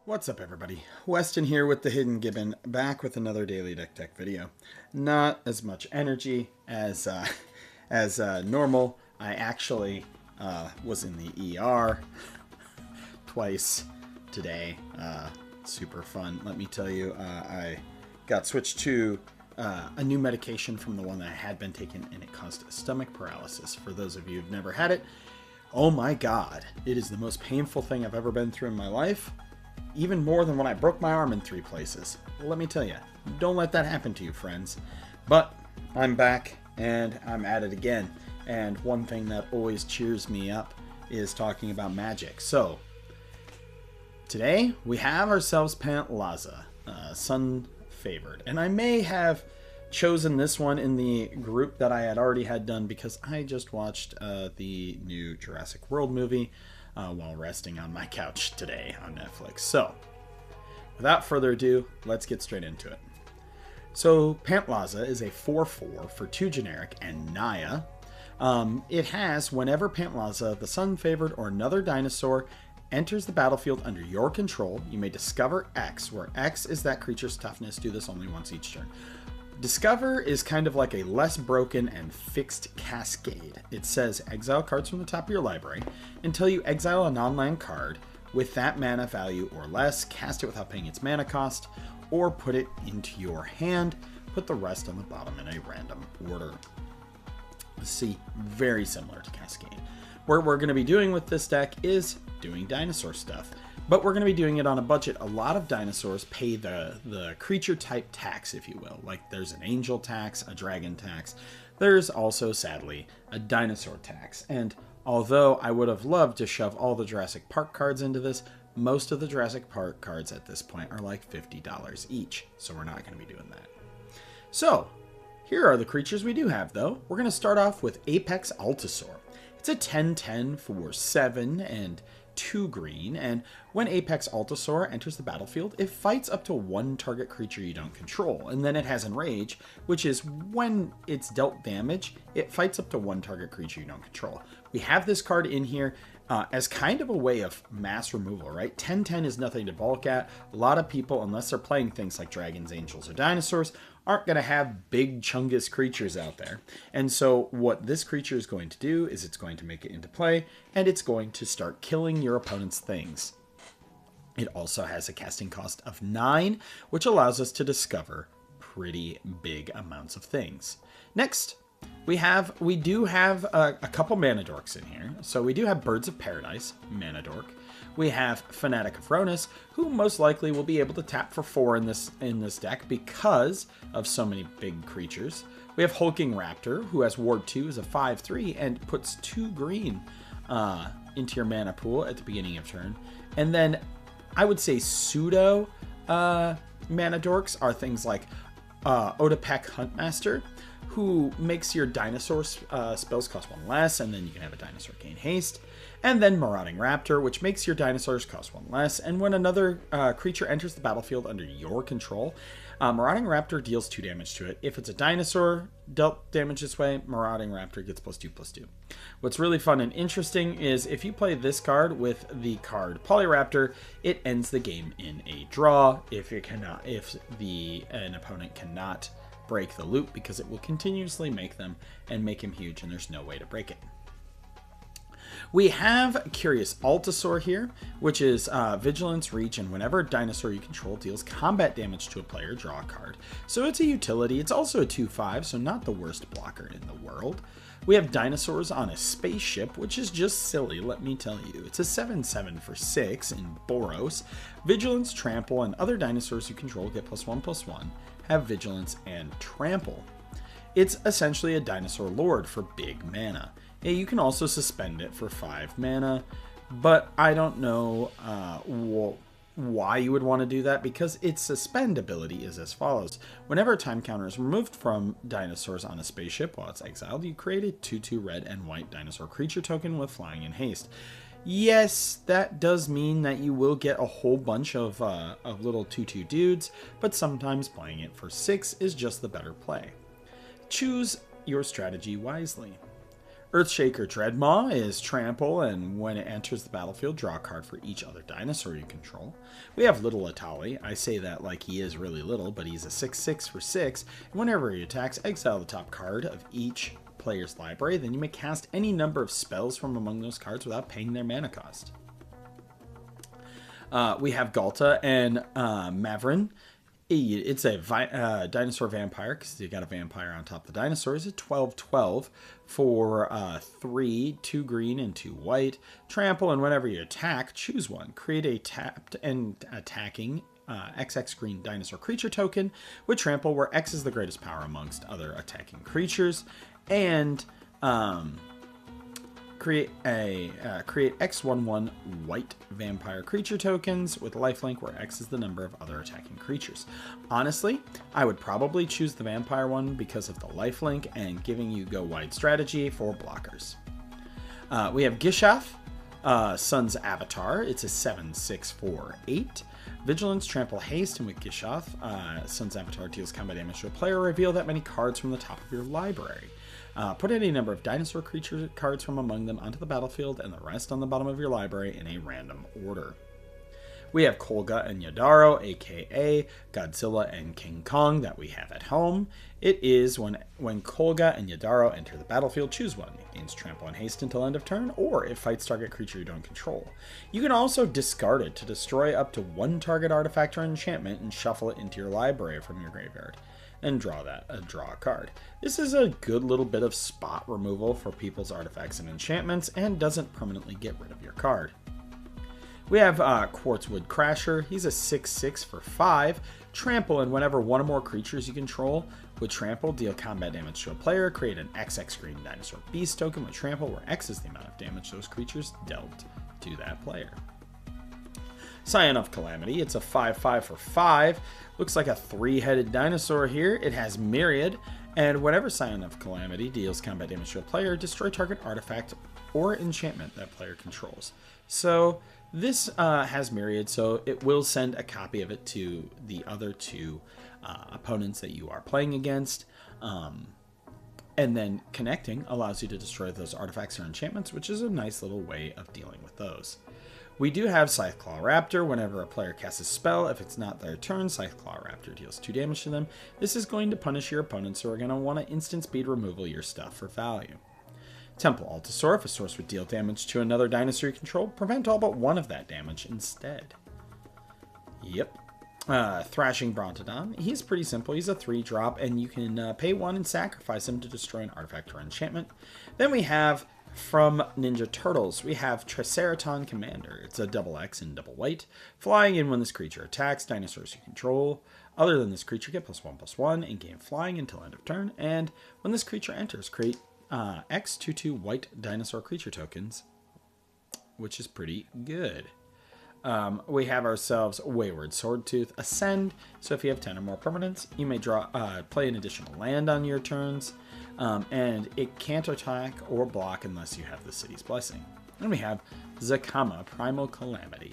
What's up, everybody? Weston here with the Hidden Gibbon, back with another Daily Deck Tech video. Not as much energy as normal. I actually was in the ER twice today. Super fun, let me tell you. I got switched to a new medication from the one that I had been taking, and it caused stomach paralysis. For those of you who've never had it, oh my god, it is the most painful thing I've ever been through in my life. Even more than when I broke my arm in 3 places. Let me tell you, don't let that happen to you, friends. But I'm back, and I'm at it again. And one thing that always cheers me up is talking about Magic. So, today we have ourselves Pantlaza, Sun Favored. And I may have chosen this one in the group that I had already had done because I just watched the new Jurassic World movie while resting on my couch today on Netflix. So, without further ado, let's get straight into it. So, Pantlaza is a 4/4 for 2 generic and Naya. It has, whenever Pantlaza, the Sun Favored, or another dinosaur enters the battlefield under your control, you may discover X, where X is that creature's toughness. Do this only once each turn. Discover is kind of like a less broken and fixed cascade. It says exile cards from the top of your library until you exile a non-land card with that mana value or less, cast it without paying its mana cost, or put it into your hand. Put the rest on the bottom in a random order. See, very similar to Cascade. What we're going to be doing with this deck is doing dinosaur stuff. But we're going to be doing it on a budget. A lot of dinosaurs pay the creature type tax, if you will. Like there's an angel tax, a dragon tax. There's also, sadly, a dinosaur tax. And although I would have loved to shove all the Jurassic Park cards into this, most of the Jurassic Park cards at this point are like $50 each. So we're not going to be doing that. So, here are the creatures we do have, though. We're going to start off with Apex Allosaur. It's a 10/10 for 7 and 2 green, and when Apex Allosaur enters the battlefield, it fights up to 1 target creature you don't control, and then it has Enrage, which is when it's dealt damage, it fights up to 1 target creature you don't control. We have this card in here as kind of a way of mass removal, right? 10/10 is nothing to balk at. A lot of people, unless they're playing things like dragons, angels, or dinosaurs, aren't going to have big chungus creatures out there. And so what this creature is going to do is it's going to make it into play, and it's going to start killing your opponent's things. It also has a casting cost of 9, which allows us to discover pretty big amounts of things. Next, we do have a couple mana dorks in here. So we do have Birds of Paradise, mana dork. We have Fanatic of Ronus, who most likely will be able to tap for 4 in this deck because of so many big creatures. We have Hulking Raptor, who has Ward 2 as a 5/3 and puts 2 green into your mana pool at the beginning of turn. And then I would say pseudo mana dorks are things like Otapek Huntmaster, who makes your dinosaur spells cost 1 less, and then you can have a dinosaur gain haste. And then Marauding Raptor, which makes your dinosaurs cost 1 less, and when another creature enters the battlefield under your control, Marauding Raptor deals 2 damage to it. If it's a dinosaur dealt damage this way, Marauding Raptor gets +2/+2. What's really fun and interesting is if you play this card with the card Polyraptor, it ends the game in a draw if an opponent cannot break the loop, because it will continuously make them and make him huge, and there's no way to break it. We have Curious Allosaur here, which is Vigilance, Reach, and whenever a dinosaur you control deals combat damage to a player, draw a card. So it's a utility. It's also a 2/5, so not the worst blocker in the world. We have Dinosaurs on a Spaceship, which is just silly, let me tell you. It's a 7/7 for 6 in Boros. Vigilance, Trample, and other dinosaurs you control get +1/+1, have Vigilance and Trample. It's essentially a Dinosaur Lord for big mana. You can also suspend it for 5 mana, but I don't know why you would want to do that, because its suspend ability is as follows. Whenever a time counter is removed from Dinosaurs on a Spaceship while it's exiled, you create a 2/2 red and white dinosaur creature token with flying and haste. Yes, that does mean that you will get a whole bunch of little 2/2 dudes, but sometimes playing it for 6 is just the better play. Choose your strategy wisely. Earthshaker Dreadmaw is trample, and when it enters the battlefield, draw a card for each other dinosaur you control. We have Little Atali. I say that like he is really little, but he's a 6/6 for 6, and whenever he attacks, exile the top card of each player's library, then you may cast any number of spells from among those cards without paying their mana cost. We have Galta and Mavrin. It's a dinosaur vampire, because you got a vampire on top of the dinosaurs. It's 12/12 for 3, 2 green and 2 white. Trample, and whenever you attack, choose one. Create a tapped and attacking XX green dinosaur creature token with trample, where X is the greatest power amongst other attacking creatures. And create X11 white vampire creature tokens with lifelink, where X is the number of other attacking creatures. Honestly, I would probably choose the vampire one because of the lifelink and giving you go wide strategy for blockers. We have Gishath, Sun's Avatar. It's a 7/6 for 8. Vigilance, Trample, Haste, and with Gishath, Sun's Avatar deals combat damage to a player. Reveal that many cards from the top of your library. Put any number of dinosaur creature cards from among them onto the battlefield, and the rest on the bottom of your library in a random order. We have Kolga and Yadaro, aka Godzilla and King Kong, that we have at home. It is when Kolga and Yadaro enter the battlefield, choose one. It gains trample and haste until end of turn, or it fights target creature you don't control. You can also discard it to destroy up to one target artifact or enchantment and shuffle it into your library from your graveyard, and draw a card. This is a good little bit of spot removal for people's artifacts and enchantments, and doesn't permanently get rid of your card. We have Quartzwood Crasher. He's a 6/6 for 5. Trample, and whenever one or more creatures you control with trample deal combat damage to a player, create an XX green dinosaur beast token with trample, where X is the amount of damage those creatures dealt to that player. Scion of Calamity. It's a 5/5 for 5. Looks like a 3-headed dinosaur here. It has Myriad, and whenever Scion of Calamity deals combat damage to a player, destroy target artifact or enchantment that player controls. So this has Myriad, so it will send a copy of it to the other 2 opponents that you are playing against. And then connecting allows you to destroy those artifacts or enchantments, which is a nice little way of dealing with those. We do have Scytheclaw Raptor. Whenever a player casts a spell, if it's not their turn, Scytheclaw Raptor deals 2 damage to them. This is going to punish your opponents, who are going to want to instant speed removal your stuff for value. Temple Altasaur. If a source would deal damage to another dinosaur you control, prevent all but one of that damage instead. Yep. Thrashing Brontodon. He's pretty simple. He's a 3-drop, and you can pay 1 and sacrifice him to destroy an artifact or enchantment. Then we have, from Ninja Turtles, we have Triceraton Commander. It's a XX and double white. Flying in when this creature attacks dinosaurs you control. Other than this creature, get +1/+1 and gain flying until end of turn. And when this creature enters, create X22 white dinosaur creature tokens, which is pretty good. We have ourselves Wayward Swordtooth Ascend. So if you have 10 or more permanents, you may play an additional land on your turns. And it can't attack or block unless you have the City's Blessing. Then we have Zakama Primal Calamity.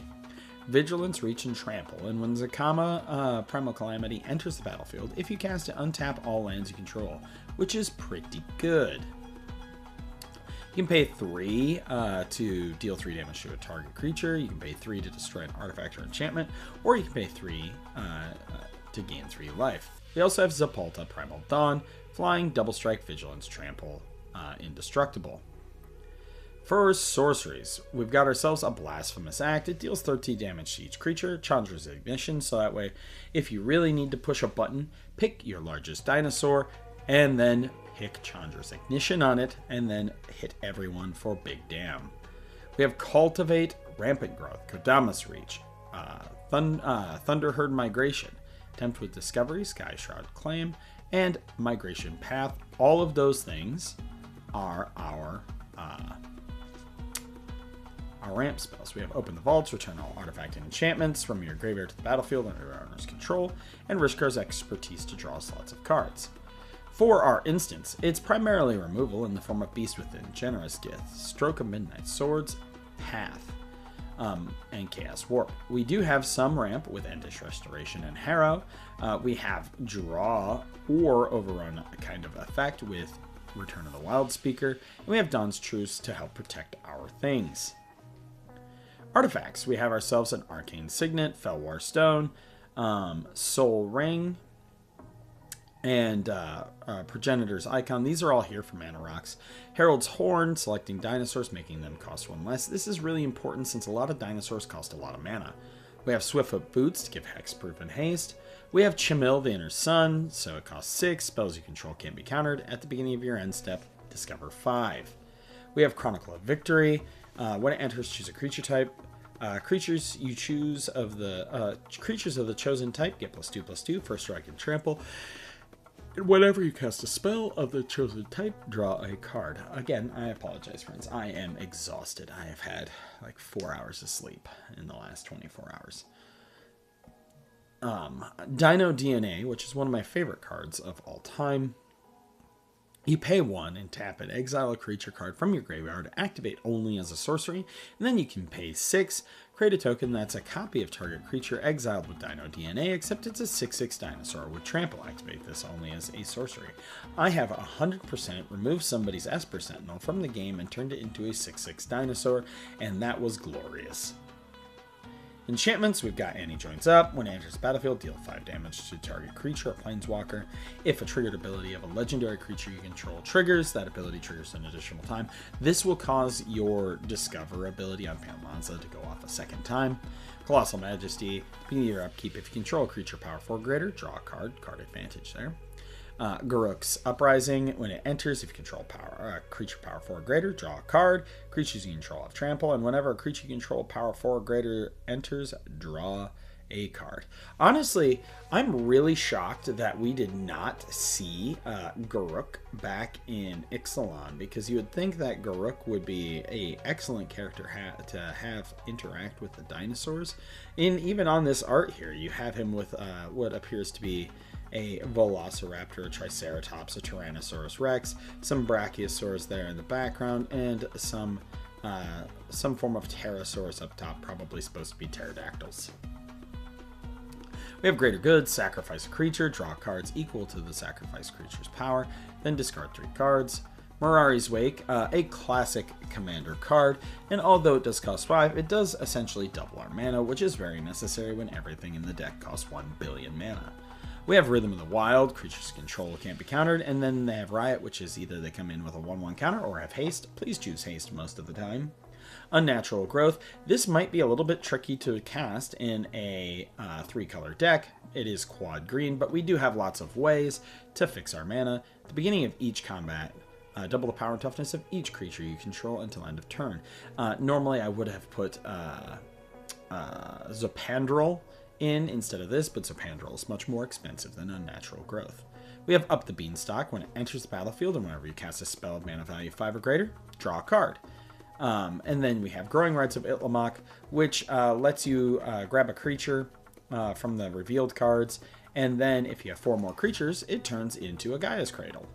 Vigilance, Reach, and Trample. And when Zakama Primal Calamity enters the battlefield, if you cast it, untap all lands you control, which is pretty good. You can pay 3 to deal 3 damage to a target creature. You can pay 3 to destroy an artifact or enchantment, or you can pay 3 to gain 3 life. We also have Zapalta Primal Dawn. Flying, Double Strike, Vigilance, Trample, Indestructible. For Sorceries, we've got ourselves a Blasphemous Act. It deals 13 damage to each creature. Chandra's Ignition, so that way, if you really need to push a button, pick your largest dinosaur, and then pick Chandra's Ignition on it, and then hit everyone for big damn. We have Cultivate, Rampant Growth, Kodamas Reach, Thunderherd Migration, Tempt with Discovery, Sky Shroud Claim, and Migration Path. All of those things are our ramp spells. We have Open the Vaults, return all artifact and enchantments from your graveyard to the battlefield under your owner's control, and Rishkar's Expertise to draw slots of cards. For our instance, it's primarily removal in the form of Beast Within, Generous Gift, Stroke of Midnight Swords, Path, and Chaos Warp. We do have some ramp with Endish Restoration and Harrow. We have Draw or Overrun kind of effect with Return of the Wild Speaker, and we have Dawn's Truce to help protect our things. Artifacts, we have ourselves an Arcane Signet, Felwar Stone, Soul Ring, and Progenitor's Icon. These are all here for Mana Rocks. Herald's Horn, selecting dinosaurs, making them cost 1 less. This is really important since a lot of dinosaurs cost a lot of mana. We have Swiftfoot Boots to give Hexproof and Haste. We have Chimil, the Inner Sun, so it costs 6. Spells you control can't be countered. At the beginning of your end step, discover 5. We have Chronicle of Victory. When it enters, choose a creature type. Creatures you choose of the creatures of the chosen type get +2/+2, first strike and trample. And whenever you cast a spell of the chosen type, draw a card. Again, I apologize, friends. I am exhausted. I have had like 4 hours of sleep in the last 24 hours. Dino DNA, which is one of my favorite cards of all time. You pay 1 and tap it. Exile a creature card from your graveyard. Activate only as a sorcery. And then you can pay 6. Create a token that's a copy of target creature exiled with Dino DNA, except it's a 6/6 dinosaur. With Trample, activate this only as a sorcery. I have 100% removed somebody's Esper Sentinel from the game and turned it into a 6/6 dinosaur, and that was glorious. Enchantments, we've got Annie Joins Up. When it enters the battlefield, deal 5 damage to target creature or planeswalker. If a triggered ability of a legendary creature you control triggers, that ability triggers an additional time. This will cause your Discover ability on Pantlaza to go off a second time. Colossal Majesty, beginning of your upkeep, if you control a creature power 4 or greater, draw a card advantage there. Garruk's Uprising, when it enters, if you control creature power 4 or greater, draw a card. Creatures you control have trample, and whenever a creature you control power 4 or greater enters, draw a card. Honestly, I'm really shocked that we did not see Garruk back in Ixalan, because you would think that Garruk would be an excellent character to have interact with the dinosaurs. And even on this art here, you have him with what appears to be a Velociraptor, a Triceratops, a Tyrannosaurus Rex, some Brachiosaurs there in the background, and some form of Pterosaurus up top, probably supposed to be pterodactyls. We have Greater Good, sacrifice a creature, draw cards equal to the sacrificed creature's power, then discard 3 cards. Mirari's Wake, a classic commander card, and although it does cost 5, it does essentially double our mana, which is very necessary when everything in the deck costs 1 billion mana. We have Rhythm of the Wild, creatures control can't be countered, and then they have Riot, which is either they come in with a 1/1 counter or have Haste. Please choose Haste most of the time. Unnatural Growth, this might be a little bit tricky to cast in a 3-color deck. It is quad green, but we do have lots of ways to fix our mana. At the beginning of each combat, double the power and toughness of each creature you control until end of turn. Normally I would have put Zopandrel in instead of this, but Zopandrel is much more expensive than Unnatural Growth. We have Up the Beanstalk. When it enters the battlefield and whenever you cast a spell of mana value 5 or greater, draw a card. And then we have Growing Rights of Itlimoc, which lets you grab a creature from the revealed cards, and then if you have 4 more creatures, it turns into a Gaia's Cradle.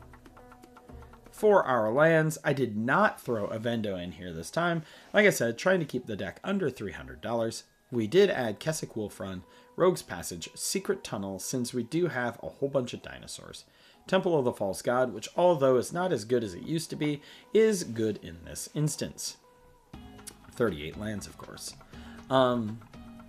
For our lands, I did not throw a Vendo in here this time. Like I said, trying to keep the deck under $300. We did add Kessig Wolf Run, Rogue's Passage, Secret Tunnel, since we do have a whole bunch of dinosaurs. Temple of the False God, which although is not as good as it used to be, is good in this instance. 38 lands, of course.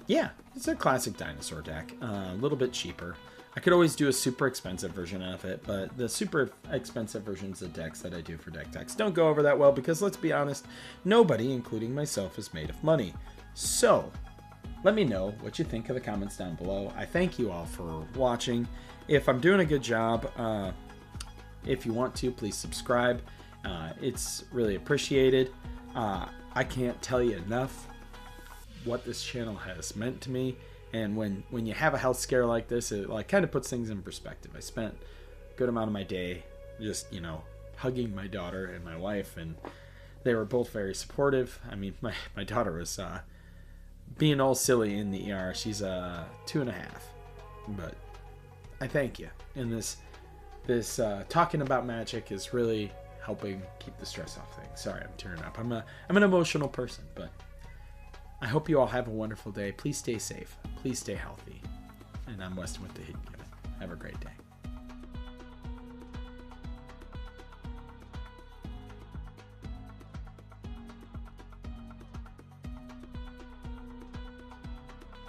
Yeah, it's a classic dinosaur deck. A little bit cheaper. I could always do a super expensive version of it, but the super expensive versions of decks that I do for deck techs don't go over that well because, let's be honest, nobody, including myself, is made of money. So, let me know what you think in the comments down below. I thank you all for watching. If I'm doing a good job, if you want to, please subscribe. It's really appreciated. I can't tell you enough what this channel has meant to me. And when you have a health scare like this, it like kind of puts things in perspective. I spent a good amount of my day just, hugging my daughter and my wife, and they were both very supportive. I mean, my daughter was being all silly in the ER. She's 2.5, but I thank you. And this talking about magic is really helping keep the stress off things. Sorry, I'm tearing up. I'm an emotional person, but I hope you all have a wonderful day. Please stay safe. Please stay healthy. And I'm Weston with the Hidden Given. Have a great day.